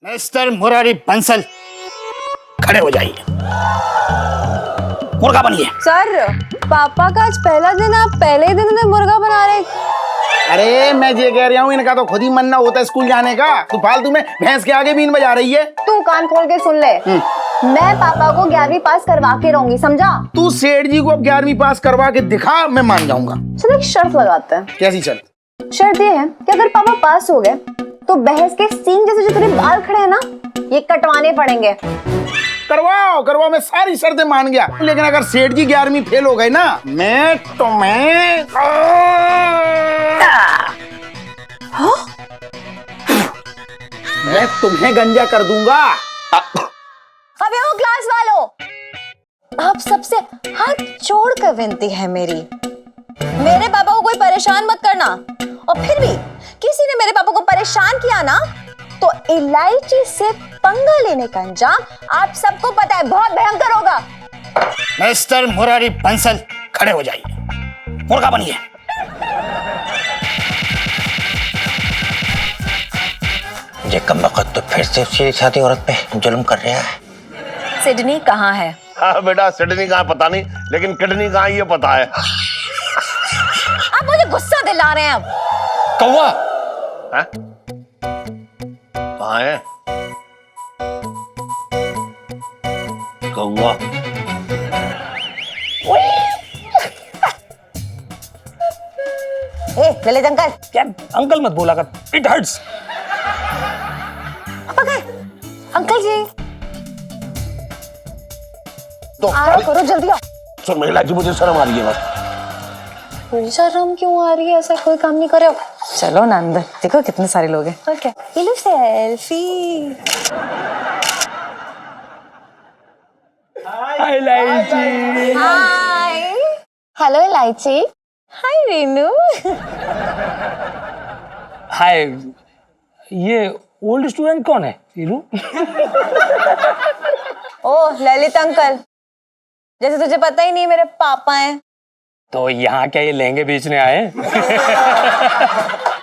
Mister Murari Bansal, खड़े हो जाइए। मुर्गा बनिए। सर, पापा का आज पहला दिन, आप पहले ही दिन में मुर्गा बना रहे। अरे मैं ये कह रहा हूँ, इनका तो खुद ही मन ना होता है स्कूल जाने का, तो फालतू में भैंस के आगे बीन बजा रही है। तू कान खोल के सुन ले, मैं पापा को 11वीं पास करवा के रहूंगी, समझा? तू सेठ जी को अब 11वीं पास करवा के दिखा, मैं मान जाऊंगा। चलो एक शर्त लगाते हैं। कैसी शर्त? शर्त ये है कि अगर पापा पास हो गए तो बहस के सींग जैसे जो तेरे बाल खड़े हैं ना, ये कटवाने पड़ेंगे। करवाओ करवाओ, मैं सारी शर्तें मान गया, लेकिन अगर सेठ जी 11वीं फेल हो गए ना, मैं तुम्हें गंजा कर दूंगा। अबे ओ क्लास वालों, आप सबसे हाथ जोड़ कर विनती है मेरी, मेरे पापा को कोई परेशान मत करना। और फिर भी किसी ने मेरे पापा को परेशान किया ना, तो इलायची से पंगा लेने का अंजाम आप सबको पता है, बहुत भयंकर होगा। मिस्टर मुरारी बंसल, खड़े हो जाइए। मुर्गा बनिए। ये कमबख्त तो फिर से सीधी सादी औरत पे जुल्म कर रहा है। सिडनी कहाँ है? हाँ बेटा, सिडनी कहाँ पता नहीं, लेकिन किडनी कहाँ ये पता है। आप मुझे गुस्सा दिला रहे हैं अब। कौवा कहाँ है कौवा? ए ललित अंकल, क्या अंकल मत बोला कर, इट हर्ट्स। अंकल जी तो आओ, करो जल्दी आओ। सुन महिला जी, मुझे शर्म आ रही है बस। मुझे शर्म क्यों आ रही है? ऐसा कोई काम नहीं करे। चलो ना अंदर, देखो कितने सारे लोग हैं। ओके, ये लो सेल्फी। हाय इलायची। हाय, हेलो इलायची। हाय रेनू। हाय, ये ओल्ड स्टूडेंट कौन है? हीरू? ओ ललित अंकल, जैसे तुझे पता ही नहीं मेरे पापा हैं। तो यहाँ क्या ये लहंगे बेचने आए?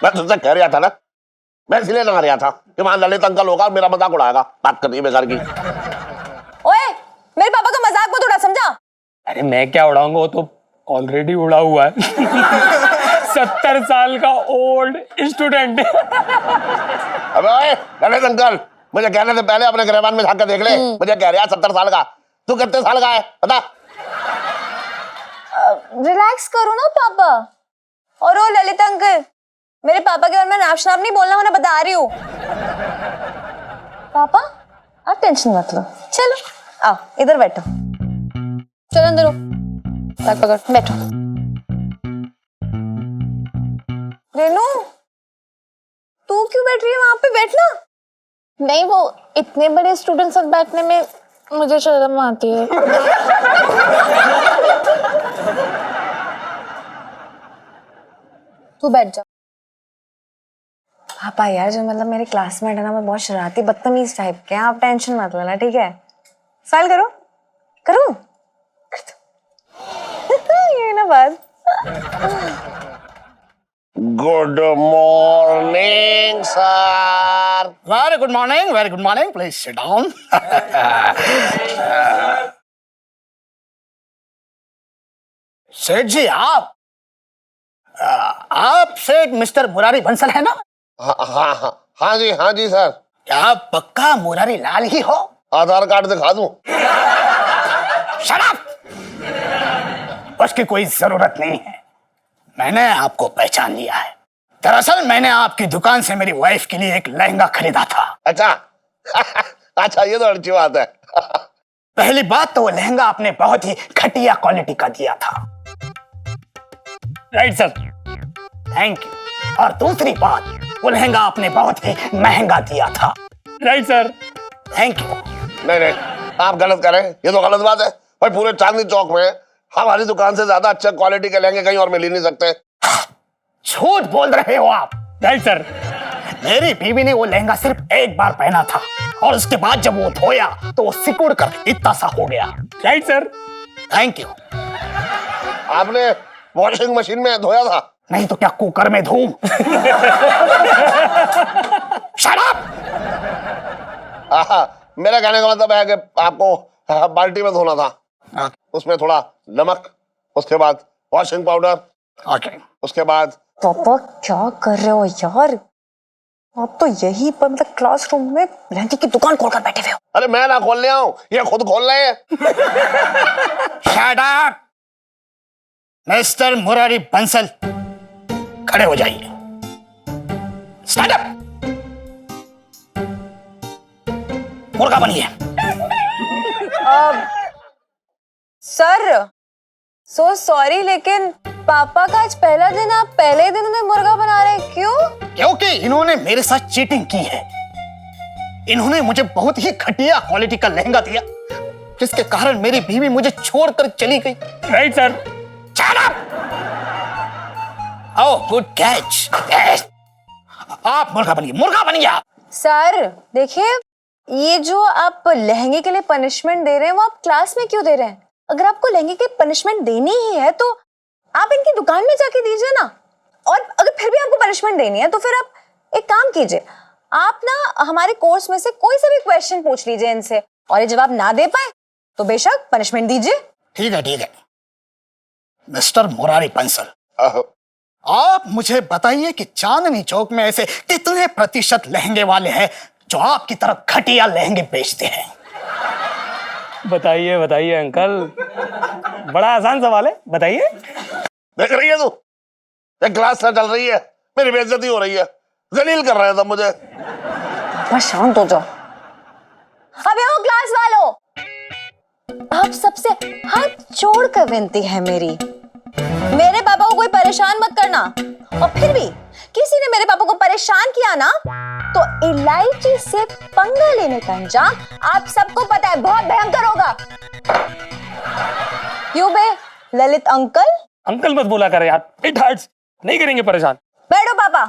मैं तुझसे कह रहा था ना, मैं इसलिए ना रहा था कि वहां ललित अंकल होगा और मेरा मजाक उड़ाएगा। बात करनी है बेकार की। ओए, मेरे पापा का मजाक मत उड़ा, समझा? अरे मैं क्या उड़ाऊंगा, वो तो ऑलरेडी उड़ा हुआ है। 70 साल का ओल्ड स्टूडेंट। अबे ओए ललित अंकल, मुझे कहने से पहले अपने गिरबान में झाँक के देख ले। मुझे कह रहा 70 साल का, तू कितने साल का है बता? रिलैक्स करो ना पापा। और ओ ललित अंकल, मेरे पापा के बारे में नाम शनाम नहीं बोलना, मैं बता रही हूँ। पापा आप टेंशन मत लो, चलो आओ इधर बैठो। चलो अंदर, बैग पकड़, बैठो। रेनू, तू क्यों बैठ रही है वहां पे? बैठना। नहीं, वो इतने बड़े स्टूडेंट साथ बैठने में मुझे शर्म आती है। तू बैठ जा। पापा यार, जो मतलब मेरे क्लासमेट है ना, मैं बहुत शरारती बदतमीज टाइप के हैं, आप टेंशन मत लेना, ठीक है? स्माइल करो, करो, कर दो। ये ना बात। Good morning sir. Very good morning, very good morning. Please sit down. सेठ जी, आप सेठ मिस्टर मुरारी बंसल है ना? हाँ जी सर। क्या पक्का मुरारी लाल ही हो? आधार कार्ड दिखा दूं? शराब, उसकी कोई जरूरत नहीं है, मैंने आपको पहचान लिया है। दरअसल मैंने आपकी दुकान से मेरी वाइफ के लिए एक लहंगा खरीदा था। अच्छा। अच्छा, ये तो अच्छी बात है। पहली बात तो वो लहंगा आपने बहुत ही घटिया क्वालिटी का दिया था। Right sir. Thank you. और दूसरी बात, वो लहंगा आपने बहुत ही महंगा दिया था। Right sir. Thank you. नहीं, आप गलत कर रहे हैं, ये तो गलत बात है भाई। पूरे चांदनी चौक में हमारी दुकान से ज्यादा अच्छे क्वालिटी के लहंगे कहीं और मिल ही नहीं सकते। झूठ बोल रहे हो आप। Right sir. मेरी बीवी ने वो लहंगा सिर्फ एक बार पहना था, और उसके बाद जब वो धोया तो वो सिकुड़ कर इतना सा हो गया। Right sir. Thank you. आपने वॉशिंग मशीन में धोया था? नहीं तो क्या कुकर में धूम? Shut up! मेरा कहने का मतलब है कि आपको बाल्टी में धोना था, उसमें थोड़ा नमक, उसके बाद वॉशिंग पाउडर, ओके। उसके बाद पापा क्या कर रहे हो यार? आप तो यही पर मतलब क्लासरूम में लहंगे की दुकान खोलकर बैठे हुए हो। अरे मैं ना खोल ले आऊं, ये खुद खोल रहे हैं। Shut up mister Murari Bansal, खड़े हो जाइए। स्टैंड अप, मुर्गा बनिए। सर सो सॉरी, लेकिन पापा का आज पहला दिन, आप पहले दिन उन्हें मुर्गा बना रहे हैं, क्यों? क्योंकि इन्होंने मेरे साथ चीटिंग की है। इन्होंने मुझे बहुत ही घटिया क्वालिटी का लहंगा दिया, जिसके कारण मेरी बीवी मुझे छोड़कर चली गई। Right sir. Shut up! Oh, good catch. Yes. आप मुर्गा बनिए, मुर्गा बनिए आप। सर देखिए, ये जो आप लहंगे के लिए पनिशमेंट दे रहे हैं वो आप क्लास में क्यों दे रहे हैं? अगर आपको लहंगे की पनिशमेंट देनी ही है तो आप इनकी दुकान में जाके दीजिए ना। और अगर फिर भी आपको पनिशमेंट देनी है तो फिर आप एक काम कीजिए, आप ना हमारे कोर्स में से कोई सा भी क्वेश्चन पूछ लीजिए इनसे, और ये जवाब ना दे पाए तो बेशक पनिशमेंट दीजिए। ठीक है। मिस्टर मुरारी बंसल, आप मुझे बताइए कि चांदनी चौक में ऐसे कितने प्रतिशत लहंगे वाले हैं जो आपकी तरह घटिया लहंगे बेचते हैं? बताइए बताइए अंकल, बड़ा आसान सवाल है, बताइए। देख रही है तू, एक क्लास चल रही है, मेरी बेइज्जती हो रही है, जलील कर रहे थे मुझे। बस शांत हो जाओ। अबे ओ क्लास वालों, आप सबसे हाथ जोड़कर विनती है मेरी, मेरे पापा को कोई परेशान मत करना। और फिर भी किसी ने मेरे पापा को परेशान किया ना तो इलायची से पंगा लेने का अंजाम आप सबको पता है, बहुत भयंकर होगा। क्यों बे ललित अंकल? अंकल मत बोला करे यार, इट हर्ट्स। नहीं करेंगे परेशान। बैठो पापा।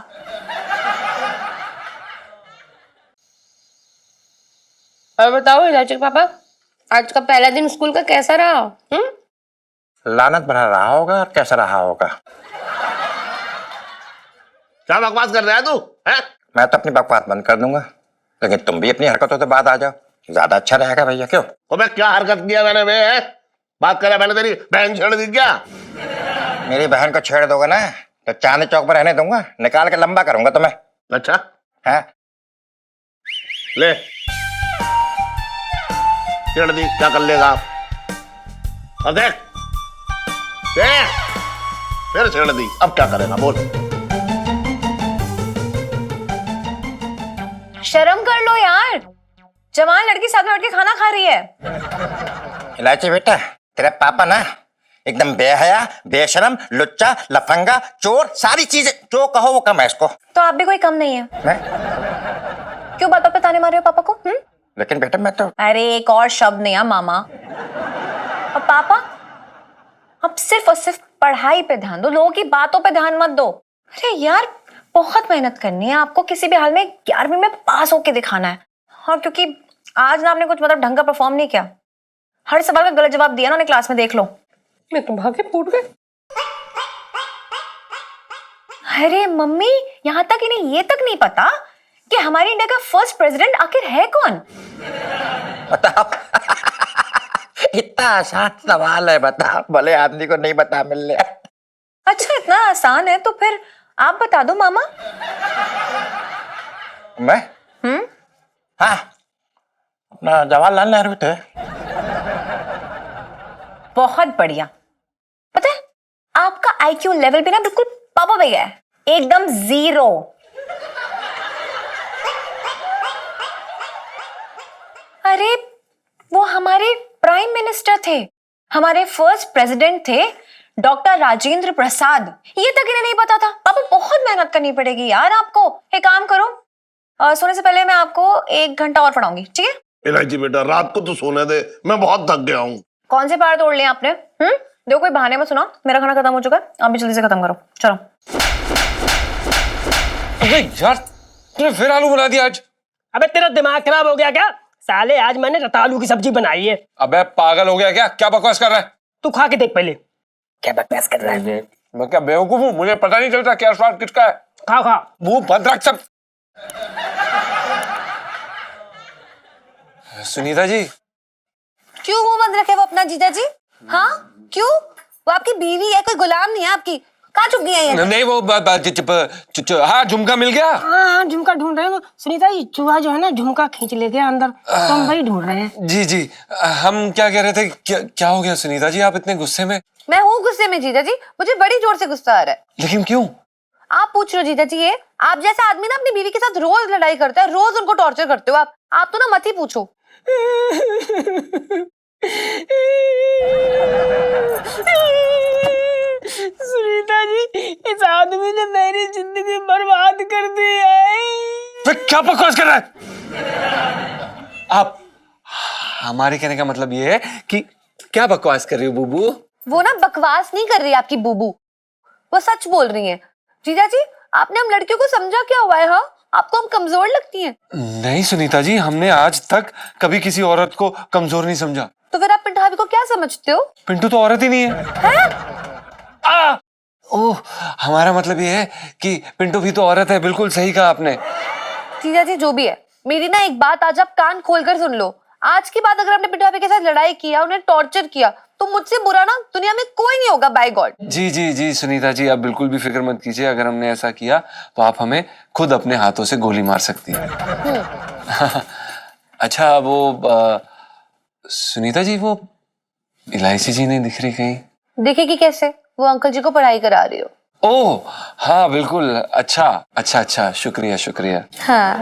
और बताओ इलायची पापा, आज का पहला दिन स्कूल का कैसा रहा? लानत बना रहा होगा और कैसा रहा होगा। क्या बकवास कर रहा है तू? हैं? मैं तो अपनी बकवास बंद कर दूंगा, लेकिन तुम भी अपनी हरकतों से बात आ जाओ, ज्यादा अच्छा रहेगा भैया। क्यों? तो मैं क्या हरकत किया मैंने? मैं बात करे, मैंने तेरी बहन छेड़ दी क्या? मेरी बहन को छेड़ दोगे ना तो चांदनी चौक पर रहने दूंगा, निकाल के लंबा करूंगा तुम्हें। अच्छा है? ले, छेड़ दी, क्या कर लेगा आप? और देख फिर छेड़ दी, अब क्या करेगा बोल? शर्म कर लो यार, जवान लड़की साथ में बैठ के खाना खा रही है। इलायची बेटा, तेरे पापा ना एकदम बेहया, बेशरम, लुच्चा, लफंगा, चोर, सारी चीजें जो कहो वो कम है इसको। तो आप भी कोई कम नहीं है। मैं? क्यों बातों पे ताने मार रहे हो पापा को? लेकिन बेटा मैं तो अरे एक और शब्द नहीं है मामा। और पापा, अब सिर्फ और सिर्फ पढ़ाई पे ध्यान दो, लोगों की बातों पे ध्यान मत दो। अरे यार, बहुत मेहनत करनी है आपको, किसी भी हाल में 11वीं में पास होके दिखाना है। और क्योंकि आज ना आपने कुछ मतलब ढंग का परफॉर्म नहीं किया, हर सवाल का गलत जवाब दिया ना उन्हें क्लास में, देख लो। मैं तो भागे फूट गए। अरे मम्मी, यहाँ तक इन्हें ये तक नहीं पता कि हमारी इंडिया का फर्स्ट प्रेसिडेंट आखिर है कौन? बताओ। इतना आसान सवाल है, बता, भले आदमी को नहीं बता मिल रहा। अच्छा इतना आसान है तो फिर आप बता दो मामा। मैं? हाँ, अपना जवाहरलाल नेहरू थे। बहुत बढ़िया। पता है आपका आईक्यू लेवल भी ना बिल्कुल पापा पे गया है, एकदम 0। अरे वो हमारे प्राइम मिनिस्टर थे, हमारे फर्स्ट प्रेसिडेंट थे डॉक्टर राजेंद्र प्रसाद। ये तक इन्हें नहीं पता था। पापा बहुत मेहनत करनी पड़ेगी यार आपको। एक काम करो, सोने से पहले मैं आपको 1 घंटा और पढ़ाऊंगी, ठीक है? इलायची बेटा, रात को तो सोने दे, मैं बहुत थक गया हूँ। कौन से पहाड़ तोड़ लिए आपने? देखो कोई बहाने मत सुनाओ, मेरा खाना खत्म हो चुका है, आप भी जल्दी से खत्म करो, चलो। अबे यार, तूने फिर आलू बना दिया आज। अबे तेरा दिमाग खराब हो गया क्या? साले आज मैंने रतालू की सब्जी बनाई है। अबे पागल हो गया क्या? क्या बकवास कर रहा है? तू खा के देख पहले। क्या बकवास कर रहा है? मैं क्या बेवकूफ हूँ? मुझे पता नहीं चलता क्या स्वाद किसका है। खा खा। मुंह बंद रख सब। सुनीता जी, क्यों मुंह बंद रखे वो अपना जीजा जी? हाँ क्यों? वो आपकी बीवी है, कोई गुलाम नहीं है आपकी। कहाँ छुप गई है ये? नहीं वो हाँ झुमका मिल गया। हाँ झुमका ढूंढ रहे हैं सुनीता जी। चूहा जो है ना झुमका खींच ले गया अंदर, तो हम वही ढूंढ रहे हैं। जी जी, हम क्या कह रहे थे, क्या हो गया सुनीता जी, आप इतने गुस्से में? मैं हूँ गुस्से में जीजा जी, मुझे बड़ी जोर से गुस्सा आ रहा है। लेकिन क्यों? आप पूछ रहे हो जीजा जी, ये आप जैसा आदमी ना अपनी बीवी के साथ रोज लड़ाई करता है, रोज उनको टॉर्चर करते हो आप तो ना मत ही पूछो। सुनीता जी, इस आदमी ने मेरी जिंदगी बर्बाद कर दी है। फिर क्या बकवास कर रहा है आप? हमारे कहने का मतलब ये है कि क्या बकवास कर रही हो बूबू? वो ना बकवास नहीं कर रही आपकी बूबू, वो सच बोल रही है। जीजा जी, आपने हम लड़कियों को समझा क्या हुआ है? हाँ, आपको हम कमजोर लगती हैं? नहीं सुनीता जी, हमने आज तक कभी किसी औरत को कमजोर नहीं समझा। तो फिर आप पिंटाभी को क्या समझते हो? पिंटू तो औरत ही नहीं है। ओह, हमारा मतलब ये है कि पिंटू भी तो औरत है। बिल्कुल सही कहा आपने। जीजा जी, जो भी है, मेरी ना एक बात आज आप कान खोलकर सुन लो। आज की बात अगर आपने पिंटाभी के साथ लड़ाई किया, उन्हें टॉर्चर किया, तो मुझसे बुरा ना दुनिया में कोई नहीं होगा, बाय गॉड। जी जी जी सुनीता जी, आप बिल्कुल भी फिक्र मत कीजिए। अगर हमने ऐसा किया तो आप हमें खुद अपने हाथों से गोली मार सकती हैं। अच्छा वो सुनीता जी, वो इलायची जी नहीं दिख रही कहीं? देखेगी कैसे? वो अंकल जी को पढ़ाई करा रही हो। ओह हाँ बिल्कुल। अच्छा अच्छा अच्छा, शुक्रिया शुक्रिया। हाँ,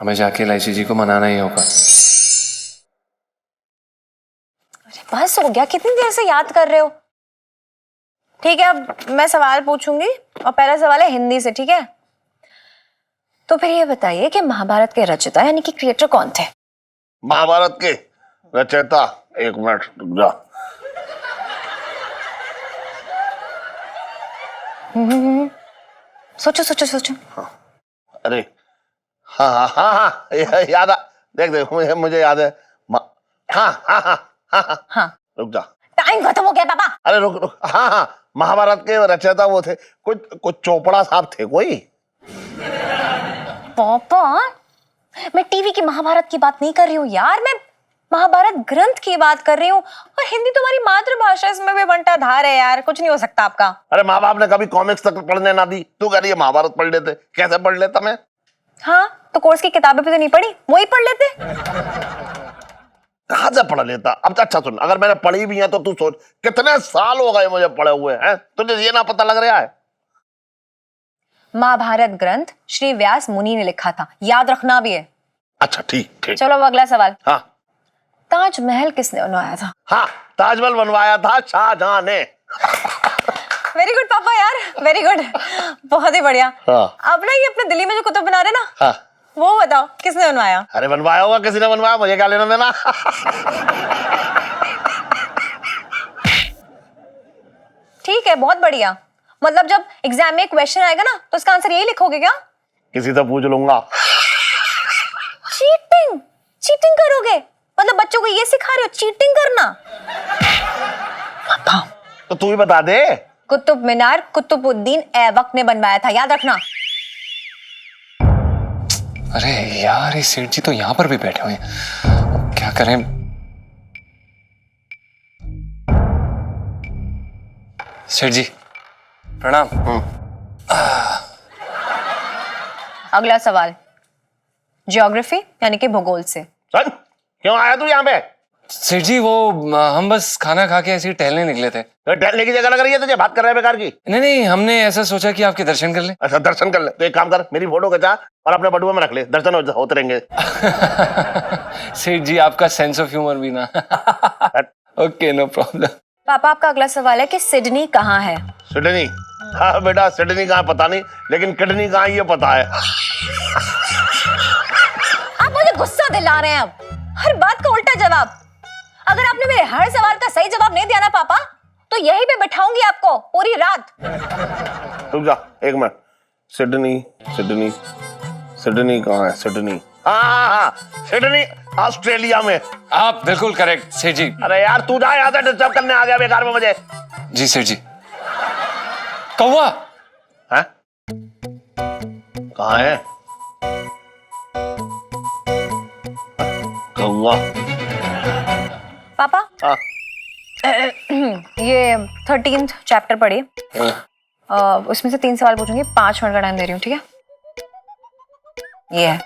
हमें जाके इलायची जी को मनाना ही होगा। बस हो गया, कितनी देर से याद कर रहे हो? ठीक है, अब मैं सवाल पूछूंगी और पहला सवाल है हिंदी से, ठीक है? तो फिर ये बताइए कि महाभारत के रचयिता यानी कि क्रिएटर कौन थे? महाभारत के रचयिता, एक मिनट रुक जा। सोचो सोचो सोचो। अरे हाँ हाँ हाँ हाँ, याद आ, देख देख मुझे याद है। हाँ हाँ हाँ हाँ हाँ हाँ, रुक जा। टाइम खत्म हो गया पापा। अरे रुक रुक, हाँ हाँ, महाभारत के रचयिता वो थे, कुछ चोपड़ा साहब थे कोई। पापा, मैं टीवी की महाभारत की बात नहीं कर रही हूँ यार, मैं महाभारत ग्रंथ की बात कर रही हूँ। और हिंदी तुम्हारी मातृभाषा, इसमें भी बंटा धार है यार, कुछ नहीं हो सकता आपका। अरे माँ बाप ने कभी कॉमिक्स तक पढ़ने ना दी, तू कह रही है महाभारत पढ़ लेते? कैसे पढ़ लेता मैं? हाँ, तो कोर्स की किताबें भी तो नहीं पढ़ी, वही पढ़ लेते। कहाँ से पढ़ लेता? अब अच्छा सुन, अगर मैंने पढ़ी भी है तो तू सोच कितने साल हो गए मुझे पढ़े हुए हैं, तुझे ये ना पता लग रहा है? महाभारत ग्रंथ श्री व्यास मुनि ने लिखा था, याद रखना भी है। अच्छा ठीक ठीक। चलो अब अगला सवाल। हाँ ताजमहल किसने बनवाया था? हाँ, ताजमहल बनवाया था शाहजहां ने। वेरी गुड पापा यार, वेरी गुड, बहुत ही बढ़िया। हाँ। अब ना ये अपने दिल्ली में जो कुतुब बना रहे ना, हाँ। वो बताओ किसने बनवाया? अरे बनवाया होगा किसी ने, बनवाया, मुझे क्या लेना देना। ठीक है, बहुत बढ़िया। मतलब जब एग्जाम में क्वेश्चन आएगा ना, तो इसका आंसर यही लिखोगे क्या? किसी से पूछ लूंगा। चीटिंग? चीटिंग करोगे? मतलब बच्चों को ये सिखा रहे हो चीटिंग करना? पापा, तो तू ही बता दे। कुतुब मीनार कुतुबुद्दीन ऐबक ने बनवाया था, याद रखना। अरे यार, ये सेठ जी तो यहाँ पर भी बैठे हुए हैं, अब क्या करें? सेठ जी प्रणाम। अगला सवाल ज्योग्राफी यानी कि भूगोल से। सन, क्यों आया तू यहाँ पे? सेठ जी वो हम बस खाना खा के ऐसे ही टहलने निकले थे। तो टहलने की जगह लग रही है तुझे, बात कर रहे हैं बेकार की। नहीं नहीं, हमने ऐसा सोचा कि आपके दर्शन कर लें। अच्छा दर्शन कर ले, तो एक काम कर, मेरी फोटो खिंचा और अपने बटुए में रख ले, दर्शन होते रहेंगे। सेठ जी आपका सेंस ऑफ ह्यूमर भी ना। Okay no problem. पापा, आपका अगला सवाल है कि सिडनी कहाँ है? सिडनी? हाँ बेटा, सिडनी कहाँ पता नहीं, लेकिन किडनी कहाँ ये पता है। आप मुझे गुस्सा दिला रहे हैं। अब हर बात का उल्टा जवाब। अगर आपने मेरे हर सवाल का सही जवाब नहीं दिया ना पापा, तो यहीं पे बैठाऊंगी आपको पूरी रात। रुक जा एक मिनट। सिडनी सिडनी सिडनी कहाँ है? सिडनी, हाँ हाँ हाँ, सिडनी ऑस्ट्रेलिया में। आप बिल्कुल करेक्ट सेठ जी। अरे यार तू जा, यहाँ से डिस्टर्ब करने आ गया बेकार में मुझे। जी सेठ जी। कौवा हैं? कहाँ है? दूंगा। पापा हाँ। ये 13th चैप्टर पढ़िए। उसमें से 3 सवाल पूछूंगी, 5 मिनट का टाइम दे रही हूँ, ठीक है? ये है।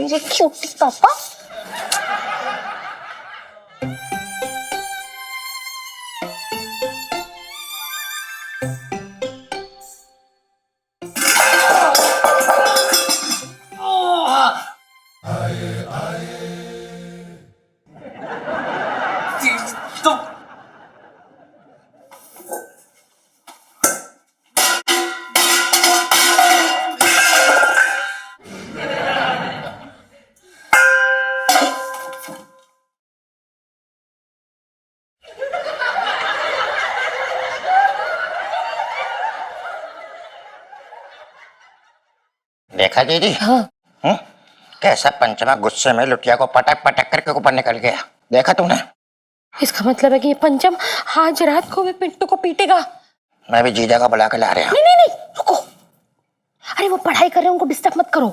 मेरे क्यूटी पापा। देखा दीदी? हाँ। कैसा पंचमा गुस्से में लुटिया को पटक पटक करके ऊपर निकल गया, देखा तूने? इसका मतलब है कि ये पंचम आज रात को भी पिंटू को पीटेगा। मैं भी जीजा का बुला के ला रहा हूँ। नहीं नहीं नहीं, रुको। अरे वो पढ़ाई कर रहे हैं, उनको डिस्टर्ब मत करो।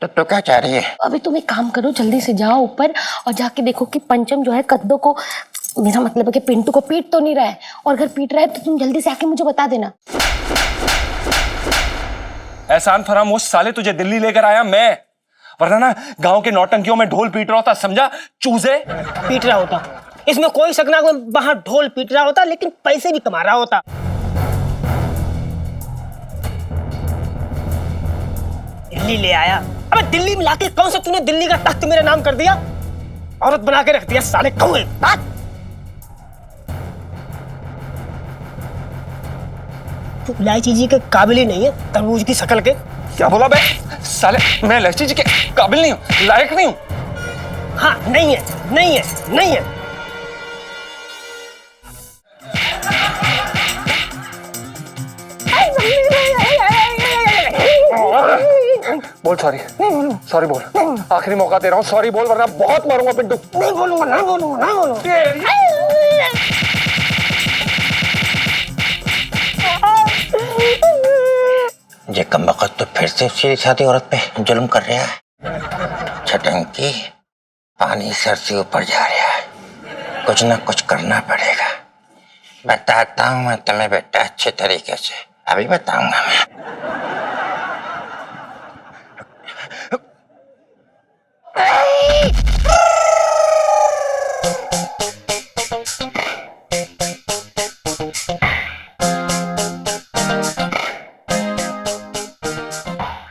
तो तू क्या चाह रही है? अभी तुम एक काम करो, जल्दी से जाओ ऊपर और जाके देखो कि पंचम जो है कद्दू को, मेरा मतलब है कि पिंटू को पीट तो नहीं रहा है, और अगर पीट रहा है तो तुम जल्दी से आके मुझे बता देना। एहसान फरामोश साले, तुझे दिल्ली लेकर आया मैं, वरना ना गांव के नौटंकियों में ढोल पीट रहा होता, समझा चूजे? पीट रहा होता, इसमें कोई शक ना, वहां ढोल पीट रहा होता लेकिन पैसे भी कमा रहा होता। दिल्ली ले आया। अबे दिल्ली में लाके कौन सा तूने दिल्ली का तख्त मेरे नाम कर दिया? औरत बना के रख दिया साले कौए। तू इलायची जी के काबिल ही नहीं है, तरबूज की शक्ल के। क्या बोला बे साले? मैं इलायची जी के काबिल नहीं हूँ, लायक नहीं हूँ। हाँ, नहीं है, नहीं है, नहीं है। बोल सॉरी, सॉरी बोल, आखिरी मौका दे रहा हूँ, सॉरी बोल वरना बहुत मारूंगा पिंटू। नहीं बोलूंगा, नहीं बोलूंगा, नहीं बोलूंगा। ये कमबख्त तो फिर से सीधी सादी औरत पे जुल्म कर रहा है। छटंकी पानी सर से ऊपर जा रहा है, कुछ ना कुछ करना पड़ेगा। बताता हूँ मैं तुम्हें बेटा, अच्छे तरीके से अभी बताऊंगा मैं।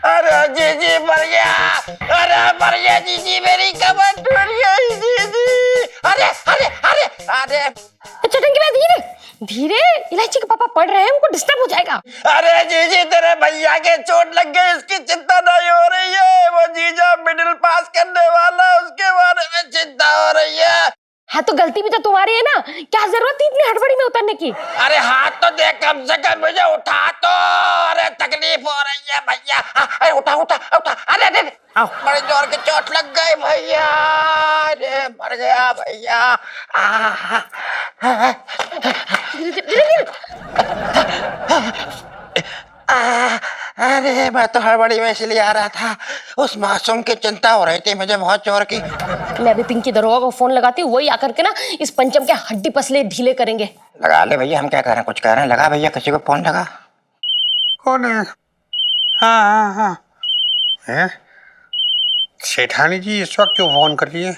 अरे जीजी मर गया, अरे मर गया जीजी, मेरी कमर टूट गई जीजी। अरे अरे अरे अरे चटंगी में धीरे धीरे, इलायची के पापा पढ़ रहे हैं, उनको डिस्टर्ब हो जाएगा। अरे जीजी तेरे भैया के चोट लग गई, इसकी चिंता नहीं हो रही है। वो जीजा मिडिल पास करने वाला, उसके बारे में चिंता हो रही है। हाँ तो गलती भी तो तुम्हारी है ना, क्या जरूरत थी इतनी हड़बड़ी में उतरने की? अरे हाथ तो दे कम से कम, मुझे उठा तो। अरे तकलीफ हो रही है भैया। अरे उठा उठा उठा। अरे अरे बड़े जोर की चोट लग गई भैया, अरे मर गया भैया। अरे मैं तो हड़बड़ी में इसलिए आ रहा था, उस मासूम की चिंता हो रही थी मुझे बहुत जोर की। मैं अभी पिंकी दरोगा को फोन लगाती हूँ, वही आकर के ना इस पंचम के हड्डी पसले ढीले करेंगे। लगा ले भैया, हम क्या कह रहे हैं, कुछ कह रहे हैं, लगा भैया, किसी को फोन लगा। कौन है? हाँ हाँ हाँ, हैं? सेठानी जी इस वक्त क्यों फोन कर रही है?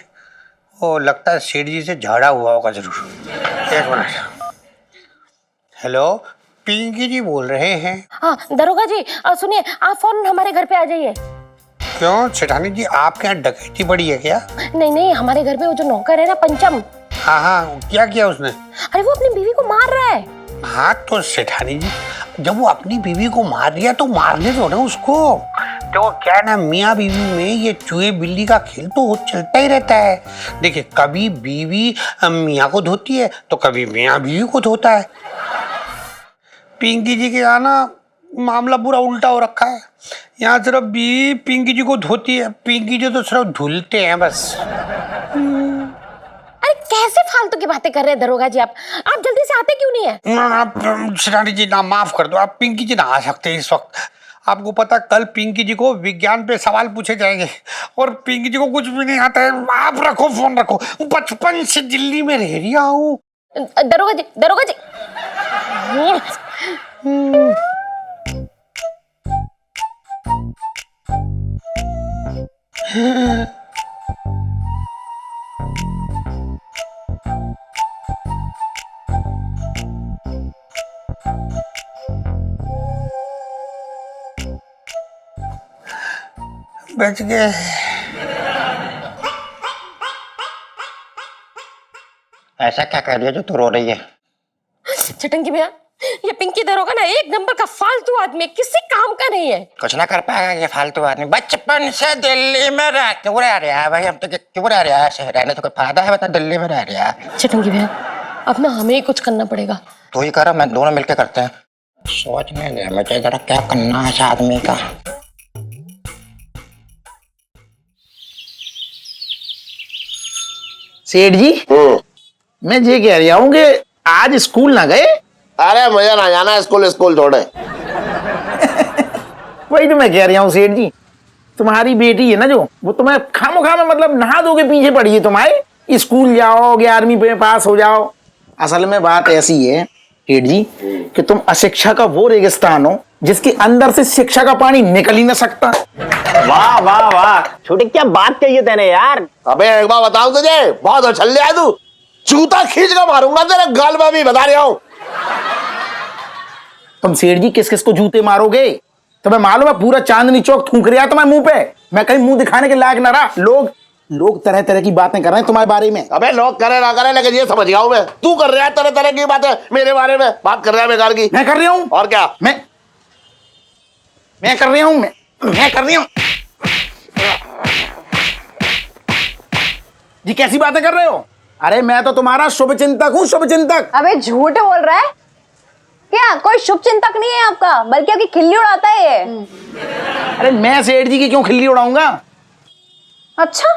वो लगता है सेठ जी से झाड़ा हुआ होगा जरूर। एक मिनट। हेलो, पिंकी जी बोल रहे हैं? हाँ दरोगा जी, सुनिए, आप फौरन हमारे घर पे आ जाइए। क्यों सेठानी जी, आपके यहाँ डकैती पड़ी है क्या? नहीं नहीं, हमारे घर पे वो जो नौकर है ना पंचम, हाँ हाँ, क्या किया उसने? अरे वो अपनी बीवी को मार रहा है। हाँ तो सेठानी जी, जब वो अपनी बीवी को मार दिया तो मारने दो ना उसको। तो क्या है ना, मियाँ बीवी में ये चूहे बिल्ली का खेल तो चलता ही रहता है। देखिए, कभी बीवी मियाँ को धोती है तो कभी मियाँ बीवी को धोता है। पिंकी जी के यहाँ ना मामला पूरा उल्टा हो रखा है। यहाँ सिर्फ बीवी पिंकी जी को धोती है, पिंकी जी तो सिर्फ धुलते हैं बस। अरे कैसे फालतू की बातें कर रहे हैं दरोगा जी आप जल्दी से आते क्यों नहीं है? ना शिरानी जी, ना माफ कर दो, आप पिंकी जी ना आ सकते हैं इस वक्त। आपको पता, कल पिंकी जी को विज्ञान पे सवाल पूछे जाएंगे और पिंकी जी को कुछ भी नहीं आता है। आप रखो फोन, रखो। बचपन से दिल्ली में रह रही हूँ। दरोगा जी बच गए। ऐसा क्या कर रही है जो तू रो रही है? छटंकी भैया, ये पिंकी दरोगा ना एक नंबर का फालतू आदमी है, किसी काम का नहीं है। कुछ ना कर पाएगा ये फालतू आदमी। बचपन से दिल्ली में रह क्यों रह रहा है भाई? हम तो क्यों रह रहा है? रहने तो कोई फायदा है? बता, दिल्ली में रह रहा है। छटंकी भैया, अब ना हमें ही कुछ करना पड़ेगा। तू ही कर, मैं दोनों मिलके करते हैं। सोचने दे मुझे जरा क्या करना है इस आदमी का। सेठ जी, मैं ये कह रहा हूँ कि आज स्कूल ना गए? अरे मुझे ना जाना स्कूल, स्कूल छोड़े। वही तो मैं कह रहा हूँ सेठ जी, तुम्हारी बेटी है ना जो, वो तुम्हें खामोखा में मतलब नहा धो के पीछे पड़ी है तुम्हारे। स्कूल जाओ, 11वीं में पास हो जाओ। असल में बात ऐसी है सेठ जी कि तुम अशिक्षा का वो रेगिस्तान हो जिसके अंदर से शिक्षा का पानी निकल ही ना सकता। वाह वाह वाह, छोटे क्या बात कही है तेने यार। अबे एक बार बताऊं तुझे, बहुत उछल लिया तू। जूता खींच कर मारूंगा तेरे गाल में, भी बता रहा हूं। तुम सेठ जी किस किस को जूते मारोगे? तुम्हें मालूम है पूरा चांदनी चौक थूक रहा तुम्हारे मुंह पे। मैं कहीं मुंह दिखाने के लायक ना रहा। लोग तरह तरह की बातें कर रहे हैं तुम्हारे बारे में। अबे लोग करे ना करे, लेकिन ये समझ गया हूं मैं, तू कर रहा है तरह तरह की बातें मेरे बारे में। बात कर रहा है बेकार की। मैं कर रहा हूं? और क्या? मैं कर रहा हूं। मैं कर रहा हूं जी। कैसी बातें कर रहे हो? अरे मैं तो तुम्हारा शुभ चिंतक हूँ, शुभ चिंतक। अबे झूठ बोल रहा है क्या? कोई शुभ चिंतक नहीं है आपका, बल्कि आपकी खिल्ली उड़ाता है ये। अरे मैं सेठ जी की क्यों खिल्ली उड़ाऊंगा? अच्छा,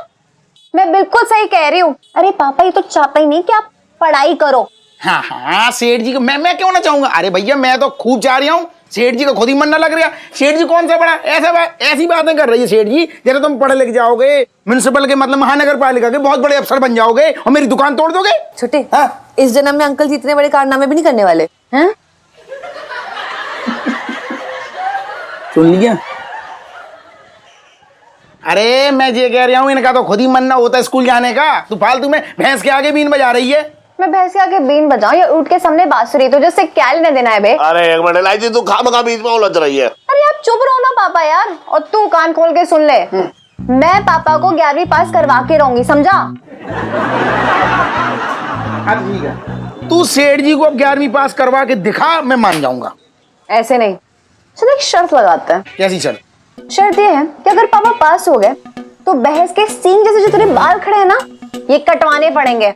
मैं बिल्कुल सही कह रही हूँ। अरे पापा ये तो चाहता ही नहीं कि आप पढ़ाई करो। हाँ सेठ जी को मैं क्यों ना चाहूंगा? अरे भैया मैं तो खूब चाह रहा हूँ। सेठ जी को खुद ही मन ना लग रहा। सेठ जी कौन सा बड़ा ऐसी बातें कर रही है सेठ जी, जैसे तुम पढ़े लिख जाओगे, म्युनिसिपल के मतलब महानगर पालिका के बहुत बड़े अफसर बन जाओगे और मेरी दुकान तोड़ दोगे। छोटे, हाँ? इस जन्म में अंकल जी इतने बड़े कारनामे भी नहीं करने वाले हैं। सुन लिया? अरे मैं ये कह रहा हूँ, इनका तो खुद ही मन ना होता स्कूल जाने का। तू फालतू में भैंस के आगे बीन बजा रही है। मैं भैंस के आगे बीन बजाऊं या ऊँट के सामने बांसुरी? तो जिससे क्या लेना देना है बे? अरे एक मिनट लाइजी, तू खामखा बीच में उलझ रही है। अरे आप चुप रहो ना पापा यार, और तू कान खोल के सुन ले। मैं पापा को 11वीं पास करवा के रहूंगी, समझा? ठीक है, तू सेठ जी को अब 11वीं पास करवा के दिखा, मैं मान जाऊंगा। ऐसे नहीं, चलो एक शर्त लगाते हैं। कैसी शर्त? शर्त ये है कि अगर पापा पास हो गए तो बहस के सींग जैसे जो तेरे बाल खड़े हैं ना, ये कटवाने पड़ेंगे।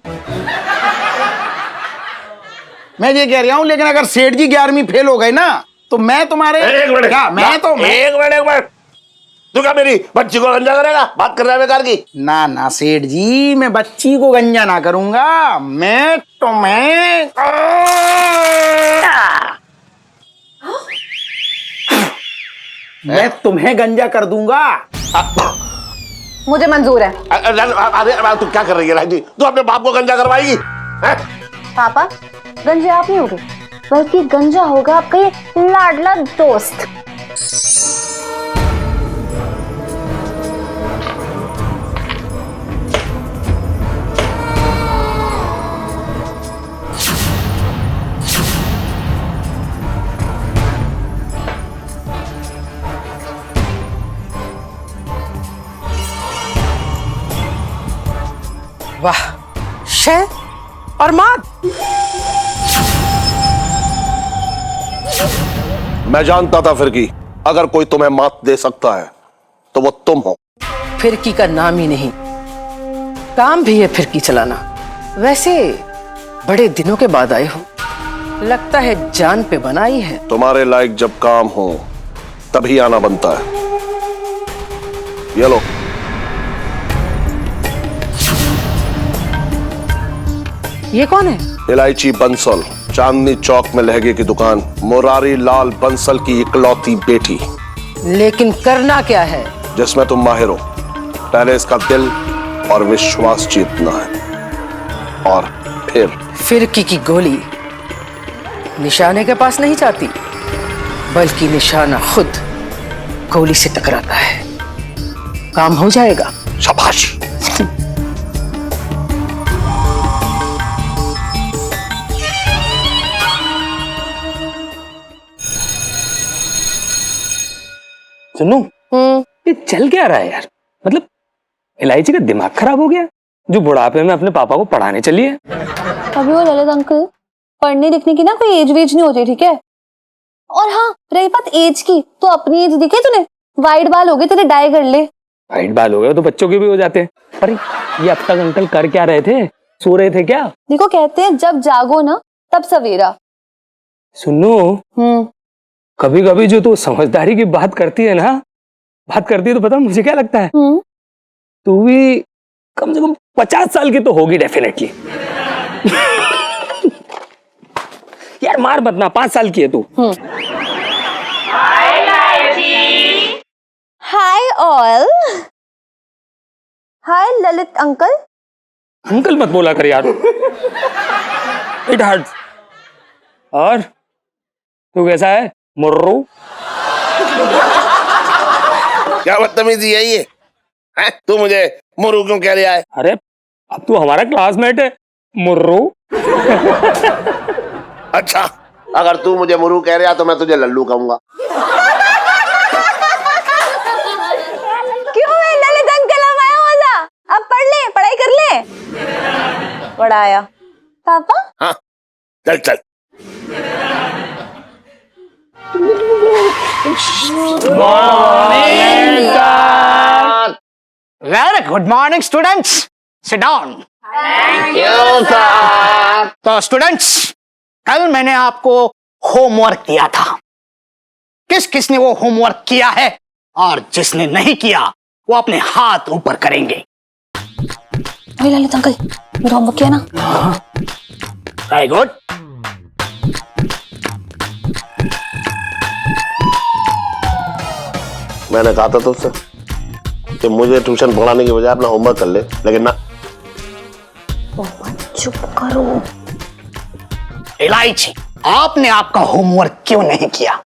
मैं ये कह रहा हूँ, लेकिन अगर सेठ जी 11वीं फेल हो गए ना तो मैं तुम्हारे एक मिनट, एक मिनट, तू क्या मेरी बच्ची को गंजा करेगा? बात कर रहा है बेकार की। ना सेठ जी, मैं बच्ची को गंजा ना करूंगा, मैं तुम्हें गंजा कर दूंगा। मुझे मंजूर है। अरे तू क्या कर रही है लाइजी? तू अपने बाप को गंजा करवाएगी? पापा, गंजा आप नहीं होगे, बल्कि गंजा होगा आपका ये लाडला दोस्त। वाह, शह और मात। मैं जानता था फिर कि अगर कोई तुम्हें मात दे सकता है तो वो तुम हो। फिरकी का नाम ही नहीं, काम भी है फिरकी चलाना। वैसे बड़े दिनों के बाद आए हो, लगता है जान पे बनाई है। तुम्हारे लायक जब काम हो तभी आना बनता है। ये लो। ये कौन है? इलायची बंसल, चांदनी चौक में लहंगे की दुकान, मुरारी लाल बंसल की इकलौती बेटी। लेकिन करना क्या है? जिसमें तुम माहिर हो। पहले इसका दिल और विश्वास जीतना है, और फिरकी की गोली निशाने के पास नहीं जाती, बल्कि निशाना खुद गोली से टकराता है। काम हो जाएगा। शाबाश। सुनो, ये चल क्या रहा है यार? मतलब इलायची का दिमाग खराब हो गया जो बुढ़ापे में अपने पापा को पढ़ाने चली है। अभी वो ललित अंकल, पढ़ने लिखने की ना कोई एज वेज नहीं होती, ठीक है? और हाँ, रही बात एज की, तो अपनी एज दिखे तूने? वाइट बाल हो गए तेरे, डाई कर ले। वाइट बाल हो गए तो बच्चों के भी हो जाते हैं। अरे ये अब तक अंकल कर क्या रहे थे? सो रहे थे क्या? देखो, कहते हैं जब जागो ना तब सवेरा। सुनो, कभी कभी जो तू समझदारी की बात करती है ना, तो पता मुझे क्या लगता है? तू भी कम से कम 50 साल की तो होगी डेफिनेटली। यार मार मत ना, 5 साल की है तू। Hi all. Hi Lalit uncle. Uncle मत बोला कर यार, इट हर्ट्स। और तू कैसा है मुर्रू? क्या बदतमीजी है ये? हैं? तू मुझे मुर्रू क्यों कह रहा है? अरे अब तू हमारा क्लासमेट है मुर्रू। अच्छा, अगर तू मुझे मुर्रू कह रहा तो मैं तुझे लल्लू कहूंगा। क्यों है ललित अंकल, अब आया मजा? अब पढ़ ले, पढ़ाई कर ले। पढ़ाया पापा? हाँ, चल चल। Very good morning students, sit down. तो स्टूडेंट्स, कल मैंने आपको होमवर्क दिया था। किस किसने वो होमवर्क किया है? और जिसने नहीं किया वो अपने हाथ ऊपर करेंगे। अरे ललित अंकल, मेरा होमवर्क किया ना? Very good. मैंने कहा था तुझसे कि मुझे ट्यूशन पढ़ाने की बजाय अपना होमवर्क कर ले, लेकिन ना। चुप करो। इलायची, आपने आपका होमवर्क क्यों नहीं किया?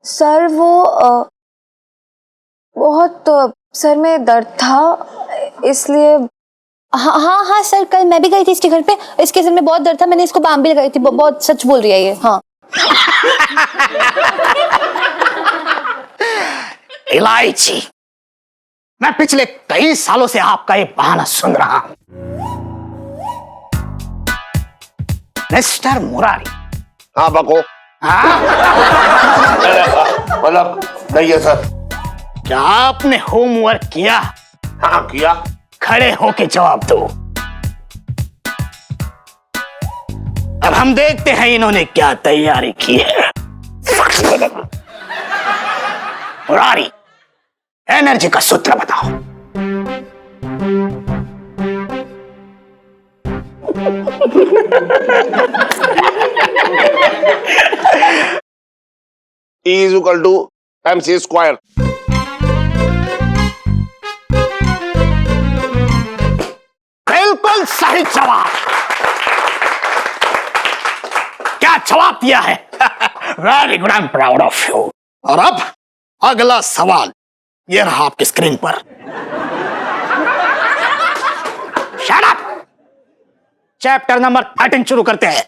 सर वो बहुत सर में दर्द था, इसलिए। हाँ हाँ हाँ सर, कल मैं भी गई थी इसके घर पे, इसके सर में बहुत दर्द था, मैंने इसको बाम भी लगाई थी। बहुत सच बोल रही है ये। हाँ इलायची, मैं पिछले कई सालों से आपका ये बहाना सुन रहा हूं। मिस्टर मुरारी। हाँ बको। हाँ? मतलब नहीं है सर। क्या आपने होमवर्क किया? हाँ किया। खड़े होके जवाब दो। अब हम देखते हैं इन्होंने क्या तैयारी की है। मुरारी, एनर्जी का सूत्र बताओ। E is equal to MC square। बिल्कुल सही जवाब। क्या जवाब दिया है? Very good, I am proud of you. और अब अगला सवाल ये रहा आपकी स्क्रीन पर। Shut up. चैप्टर नंबर 13 शुरू करते हैं।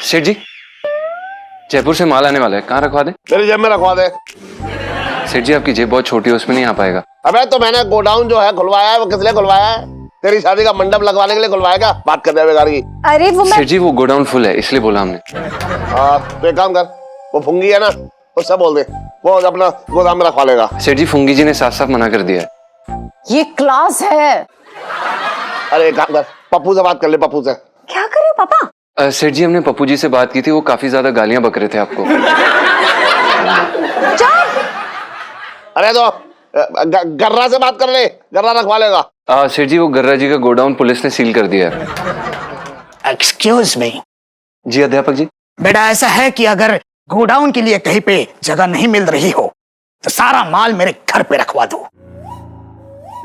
सेठ जी, जयपुर से माल आने वाला है, कहाँ रखवा दे? मेरी जेब में रखवा दे। सेठ जी आपकी जेब बहुत छोटी है, उसमें नहीं आ पाएगा। अबे तो मैंने गोडाउन जो है खुलवाया है, वो किस लिए खुलवाया है? तेरी शादी का मंडप लगवाने के लिए खुलवाएगा, बात कर रहे बेकार की। अरे वो मैं सेठ जी वो गोडाउन फुल है इसलिए बोला हमने। तो एक काम कर, वो फुंगी है ना, उससे बोल दे वो अपना गोदाम में रखवा लेगा। सेठ जी फुंगी जी ने साफ साफ मना कर दिया है। ये क्लास है। अरे एक काम कर, पप्पू से बात कर ले, पप्पू से। क्या कर रहे हो पापा? सेठ जी हमने पप्पू जी से बात की थी, वो काफी ज्यादा गालियां बक रहे थे आपको। अरे तो गर्रा से बात कर ले, गर्रा रखवा लेगा। सेठ जी वो गर्रा जी का गोडाउन पुलिस ने सील कर दिया है। Excuse me. जी अध्यापक जी। बेटा ऐसा है कि अगर गोडाउन के लिए कहीं पे जगह नहीं मिल रही हो तो सारा माल मेरे घर पे रखवा दो,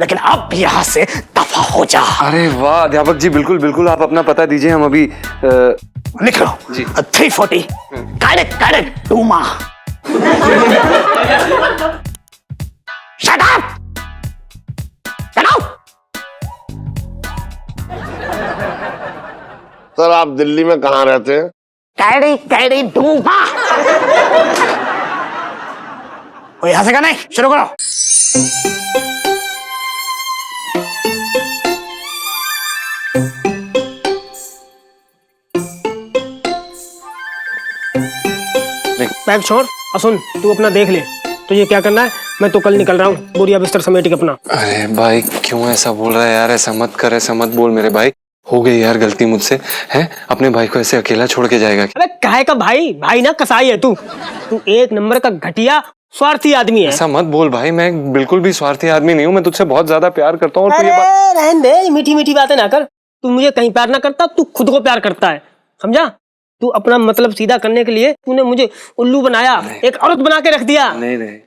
लेकिन अब यहाँ से दफा हो जा। अरे वाह अध्यापक जी, बिल्कुल बिल्कुल, आप अपना पता दीजिए, हम अभी लिख लो जी। 340 करेक्ट टूमा। Shut up, get out. Sir आप दिल्ली में कहाँ रहते हैं? कैडी टूमा। कोई हंसेगा नहीं, शुरू करो। बैग छोड़ और सुन, तू अपना देख ले तुझे क्या करना है। मैं तो कल निकल रहा हूँ, बोरिया बिस्तर समेट के अपना। अरे भाई क्यों ऐसा बोल रहा है यार, ऐसा मत कर, ऐसा मत बोल मेरे भाई, हो गई यार गलती मुझसे, हैं? अपने भाई को ऐसे अकेला छोड़ के जाएगा? अबे काहे का भाई, भाई ना कसाई है तू एक नंबर का घटिया स्वार्थी आदमी है। ऐसा मत बोल भाई, मैं बिल्कुल भी स्वार्थी आदमी नहीं हूँ, मैं तुझसे बहुत ज्यादा प्यार करता हूँ। रहने दे, मीठी मीठी बातें ना कर। तू मुझे कहीं प्यार ना करता, तू खुद को प्यार करता है, समझा? तू अपना मतलब सीधा करने के लिए तूने मुझे उल्लू बनाया, एक औरत बना के रख दिया। नहीं नहीं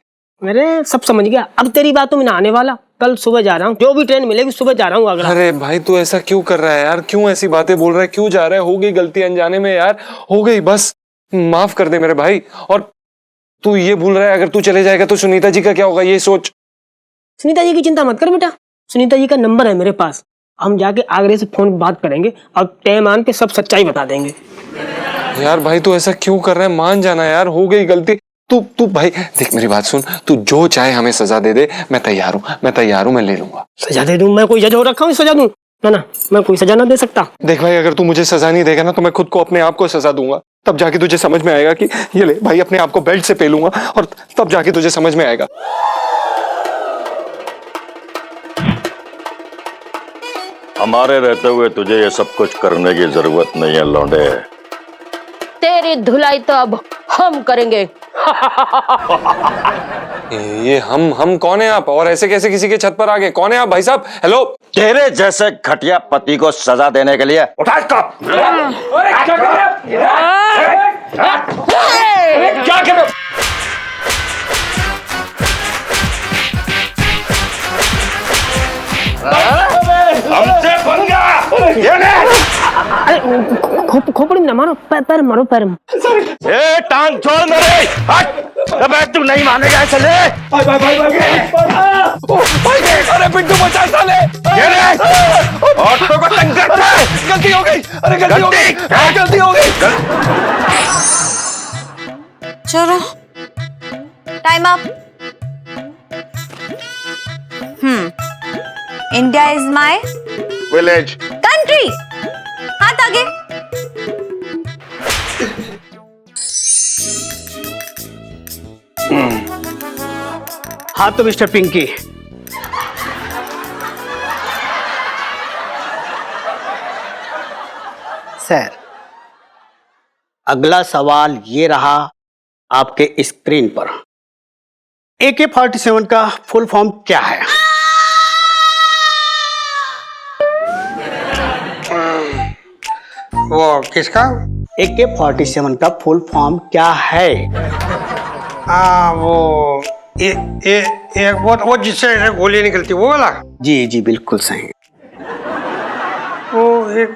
मेरे सब समझ गया, अब तेरी बातों में ना आने वाला। कल सुबह जा रहा हूँ, जो भी ट्रेन मिलेगी सुबह जा रहा हूँ आगरा। अरे भाई तू ऐसा क्यों कर रहा है यार, क्यों ऐसी बातें बोल रहा है, क्यों जा रहा है? हो गई गलती अनजाने में यार, हो गई, बस माफ कर दे मेरे भाई। और तू ये भूल रहा है अगर तू चले जाएगा तो सुनीता जी का क्या होगा, ये सोच। सुनीता जी की चिंता मत कर बेटा, सुनीता जी का नंबर है मेरे पास, हम जाके आगरे से फोन पे बात करेंगे और टाइम आन पे सब सच्चाई बता देंगे। यार भाई तू ऐसा क्यों कर रहा है, मान जाना यार, हो गई गलती। तू भाई देख मेरी बात सुन, तू जो चाहे हमें सजा दे दे, मैं तैयार हूँ, मैं ले लूंगा। सजा दे दूं? मैं कोई जज हो रखा हूँ सजा दूं? ना, मैं कोई सजा ना दे सकता। देख भाई अगर तू मुझे सजा नहीं देगा ना तो मैं खुद को अपने आप को सजा दूंगा, तब जाके तुझे समझ में आएगा कि ये ले भाई अपने आप को बेल्ट से पेलूंगा और तब जाके तुझे समझ में आएगा। हमारे रहते हुए तुझे ये सब कुछ करने की जरूरत नहीं है लौंडे। तेरी धुलाई तो अब हम करेंगे। ये हम कौन है आप, और ऐसे कैसे किसी के छत पर आ गए? कौन है आप भाई साहब? हेलो। तेरे जैसे घटिया पति को सजा देने के लिए उठा इसको। क्या कर रहे हो? हमसे बन गया। खोपड़ी में ना मारो, पैर मारो, पैर में। ए टांग छोड़ मेरे, हट। अबे तू नहीं मानेगा, चले। अरे पिंटू बचा साले, ऑटो को तंग करता है। गलती हो गई, अरे गलती हो गई। चलो time up. India is my village country. हाथ आगे। हाँ तो मिस्टर पिंकी, सर अगला सवाल ये रहा आपके स्क्रीन पर, AK-47 का फुल फॉर्म क्या है? वो किसका? AK-47 का फुल फॉर्म क्या है? वो एक वो जिससे ऐसे गोली निकलती वो वाला। जी जी बिल्कुल सही। वो एक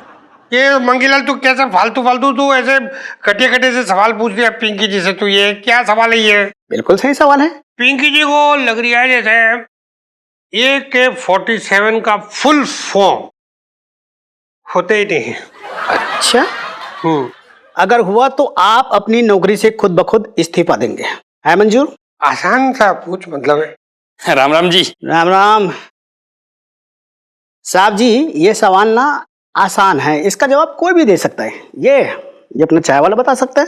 ये मंगीलाल तू कैसे फालतू तू ऐसे कटे से सवाल पूछ दिया पिंकी जी से, तू ये क्या सवाल है ये? बिल्कुल सही सवाल है। पिंकी जी को लग रही है जैसे AK-47 का फुल फॉर्म होते ही नहीं। अच्छा, अगर हुआ तो आप अपनी नौकरी से खुद ब खुद इस्तीफा देंगे, है मंजूर? आसान सा पूछ मतलब है। राम राम जी। राम राम। साहब जी ये सवाल ना आसान है, इसका जवाब कोई भी दे सकता है। ये अपना चाय वाला बता सकता है।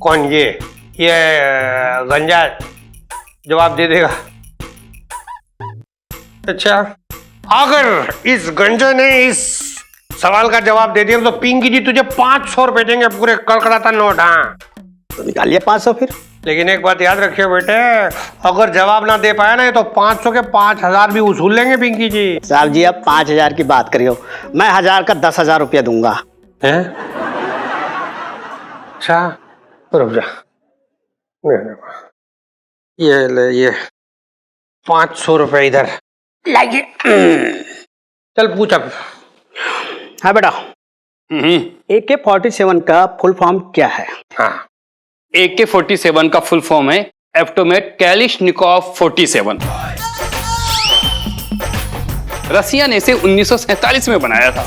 कौन ये गंजा जवाब दे देगा? अच्छा, अगर इस गंजे ने इस सवाल का जवाब दे दिया तो पिंकी जी तुझे 500 रुपए देंगे, पूरे कड़कड़ाता नोट। हाँ तो निकालिए 500 फिर। लेकिन एक बात याद रखियो बेटे, अगर जवाब ना दे पाया ना तो 500 के 5000 भी वसूल लेंगे पिंकी जी। साहब जी अब 5000 की बात करियो, मैं 1000 का 10,000 रुपया दूंगा। हैं? अच्छा रुक जा, ये ले, ये 500 रुपए इधर लाइए। चल पूछ अब। हाँ बेटा, AK-47 का फुल फॉर्म क्या है? हाँ, AK-47 का फुल फॉर्म है एप्टोमेट कैलिशनिकोव 47। रसिया ने इसे 1947 में बनाया था।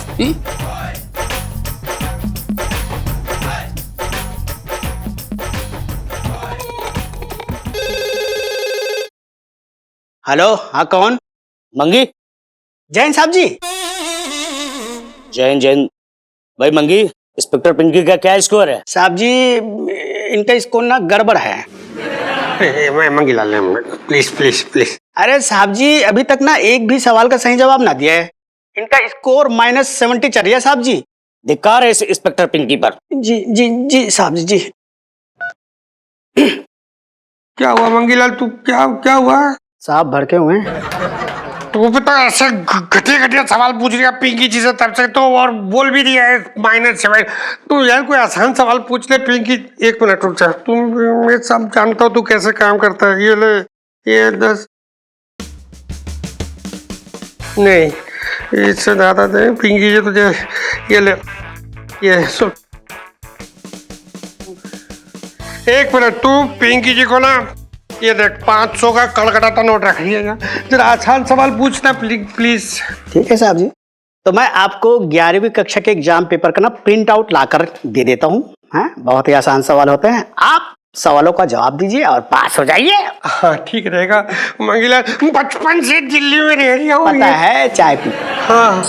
हेलो, हाँ कौन? मंगी। जैन साहब जी। जैन भाई मंगी, इंस्पेक्टर पिंकी का क्या स्कोर है? साहब जी इनका स्कोर ना गड़बड़ है। मैं मंगीलाल, प्लीज प्लीज प्लीज। अरे साहब जी अभी तक ना एक भी सवाल का सही जवाब ना दिया है, इनका स्कोर -70 चल रहा है साहब जी। धिक्कार है इस इंस्पेक्टर पिंकी पर। जी जी जी साहब जी। क्या हुआ मंगीलाल, तू क्या हुआ? साहब भड़के हुए हैं। तो पता ऐसे घटिया सवाल पूछ रहा पिंकी जी से तब से, तो और बोल भी दिया है -7। तू यार कोई आसान सवाल पूछ ले पिंकी। एक मिनट रुक जा, तुम मैं सब जानता हूँ तू कैसे काम करता है। ये ले, ये 10 नहीं, इससे ज्यादा दे पिंकी जी तुझे। ये ले, ये सुन, एक मिनट, तू पिंकी जी को ना ये देख 500 का कड़कड़ाता नोट रख लिएगा, जरा आसान सवाल पूछना प्लीज। ठीक है साहब जी, तो मैं आपको 11वीं कक्षा के एग्जाम पेपर का ना प्रिंट आउट लाकर दे देता हूँ। हाँ बहुत ही आसान सवाल होते हैं, आप सवालों का जवाब दीजिए और पास हो जाइए। हाँ ठीक रहेगा मंगीलाल, बचपन से दिल्ली में रह रही हूँ। पता है, चाय पी। हाँ।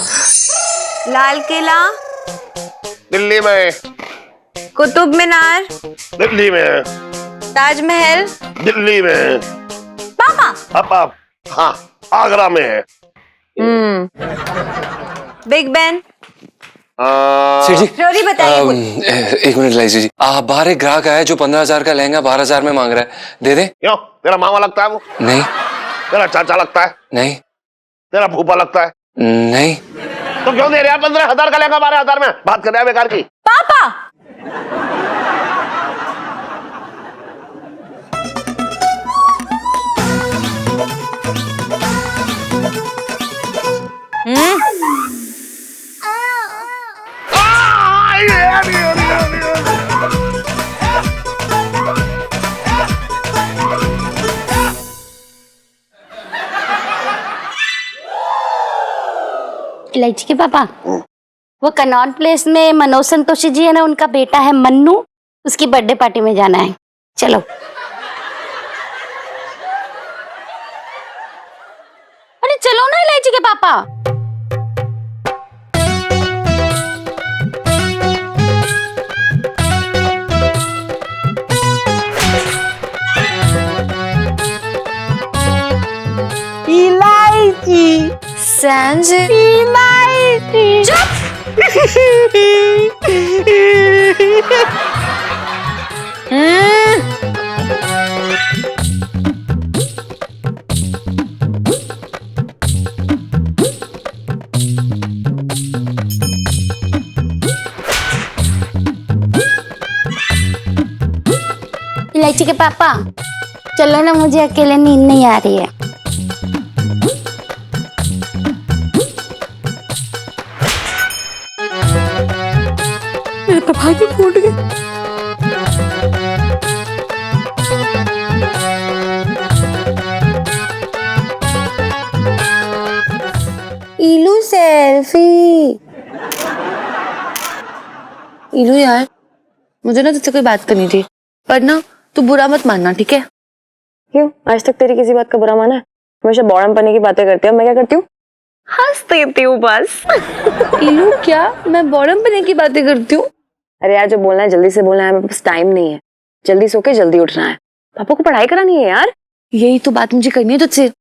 लाल किला, दिल्ली में। कुतुब मीनार, दिल्ली में। ताजमहल, दिल्ली में। पापा। अब हाँ, आगरा में है। Big Ben. सेठ जी, स्टोरी बताइए। एक मिनट लाइए जी, बाहर एक ग्राहक आया जो 15,000 का लहंगा 12,000 में मांग रहा है, दे दे। क्यों, तेरा मामा लगता है वो? नहीं। तेरा चाचा लगता है? नहीं। तेरा फूफा लगता है? नहीं। तो क्यों दे रहे हैं 15,000 का लहंगा 12,000 में? बात कर रहे हैं बेकार की। पापा। इलायची के पापा, वो कनॉट प्लेस में मनोज संतोषी जी है ना, उनका बेटा है मन्नू, उसकी बर्थडे पार्टी में जाना है। चलो। अरे चलो ना इलायची के पापा। इलायची। सैंज। इलायची। चुप। इलायची के पापा चलो ना, मुझे अकेले नींद नहीं आ रही है। मेरे पापा की फूट गई। इलू सेल्फी। इलू यार, मुझे ना तुझसे कोई बात करनी थी, पर ना तू बुरा मत मानना, ठीक है? क्यों, आज तक तेरी किसी बात का बुरा माना है? हमेशा बॉडम पने की बातें करती है, मैं क्या करती हूँ? हंस देती हूँ बस। इलू क्या मैं बॉडम बनने की बातें करती हूँ? अरे यार जो बोलना है जल्दी से बोलना है, मेरे पास टाइम नहीं है। जल्दी सो के जल्दी उठना है, पापा को पढ़ाई करानी है यार। यही तो बात मुझे करनी है तुझसे।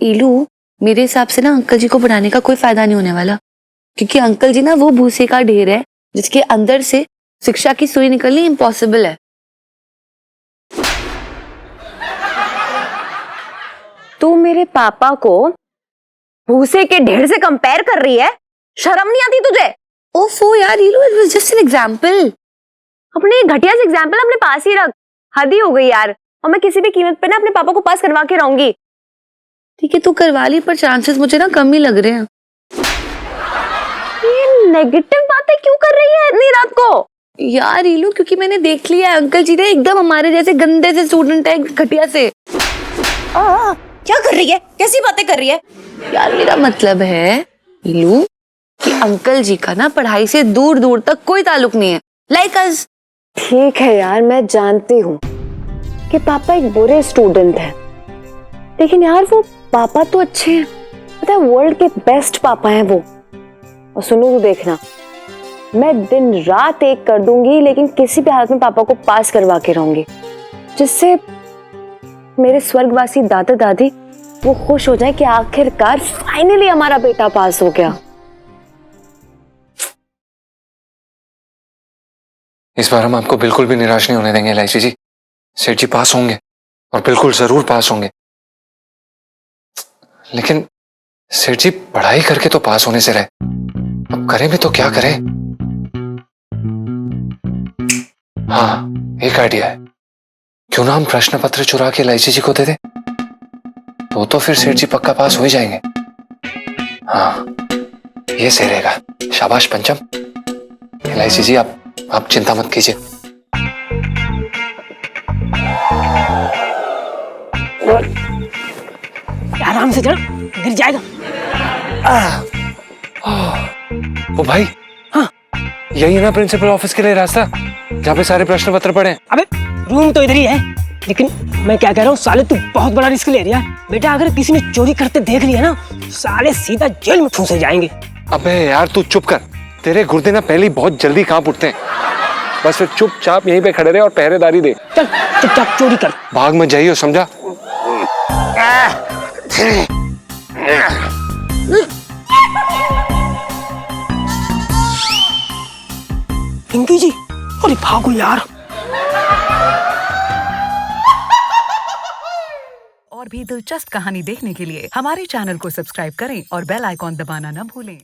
इलू मेरे हिसाब से ना अंकल जी को पढ़ाने का कोई फायदा नहीं होने वाला, क्योंकि अंकल जी ना वो भूसे का ढेर है जिसके अंदर से शिक्षा की सुई निकलनी इम्पॉसिबल है। तू मेरे पापा को भूसे के ढेर से कंपेयर कर रही है? शर्म नहीं आती तुझे? ओफो यार इलू, it was just an example. अपने घटिया से एग्जाम्पल अपने पास ही रख। हद ही हो गई यार। और मैं किसी भी कीमत पे ना अपने पापा को पास करवा के रहूंगी। ठीक है तू करवा ली, पर चांसेस मुझे ना कम ही लग रहे हैं। ये नेगेटिव बातें क्यों कर रही है इतनी रात को? यार इलू, क्योंकि मैंने देख लिया है अंकल जी ने एकदम हमारे जैसे गंदे से स्टूडेंट है, घटिया से। क्या कर रही है? कैसी बातें कर रही है? यार मेरा मतलब है इलू कि अंकल जी का ना पढ़ाई से दूर दूर तक कोई ताल्लुक नहीं है, लाइक अस। ठीक है यार, मैं जानती हूँ कि पापा एक बुरे स्टूडेंट हैं, लेकिन यार वो पापा तो अच्छे हैं। पता है वर्ल्ड के बेस्ट पापा हैं वो। और सुनो तो देखना, मैं दिन रात एक कर दूंगी, लेकिन किसी भी हालत में पापा को पास करवा के रहूंगी, जिससे मेरे स्वर्गवासी दादा दादी वो खुश हो जाए कि आखिरकार फाइनली हमारा बेटा पास हो गया। इस बार हम आपको बिल्कुल भी निराश नहीं होने देंगे एलआईसी जी। सेठ जी पास होंगे और बिल्कुल जरूर पास होंगे। लेकिन सेठ जी पढ़ाई करके तो पास होने से रहे, अब करें भी तो क्या करें? हाँ एक आइडिया है, क्यों ना हम प्रश्न पत्र चुरा के एलआईसी जी को दे दे, तो फिर सेठ जी पक्का पास हो ही जाएंगे। हाँ ये सही रहेगा। शाबाश पंचम। एलआईसी जी आप चिंता मत कीजिए। आराम से चल, गिर जाएगा। ओ भाई, हाँ यही है ना प्रिंसिपल ऑफिस के लिए रास्ता, जहाँ पे सारे प्रश्न पत्र पड़े हैं? अबे रूम तो इधर ही है, लेकिन मैं क्या कह रहा हूँ साले, तू बहुत बड़ा रिस्क ले रहा है बेटा। अगर किसी ने चोरी करते देख लिया ना, साले सीधा जेल में ठूंसे जाएंगे। अबे यार तू चुप कर, तेरे गुर्दे ना पहले ही बहुत जल्दी कांप उठते हैं। बस फिर चुपचाप यहीं पे खड़े रहे और पहरेदारी दे। चल चुपचाप चोरी कर, भाग मत जाइए, समझा? पिंकी जी, अरे भागो यार। और भी दिलचस्प कहानी देखने के लिए हमारे चैनल को सब्सक्राइब करें और बेल आइकॉन दबाना न भूलें।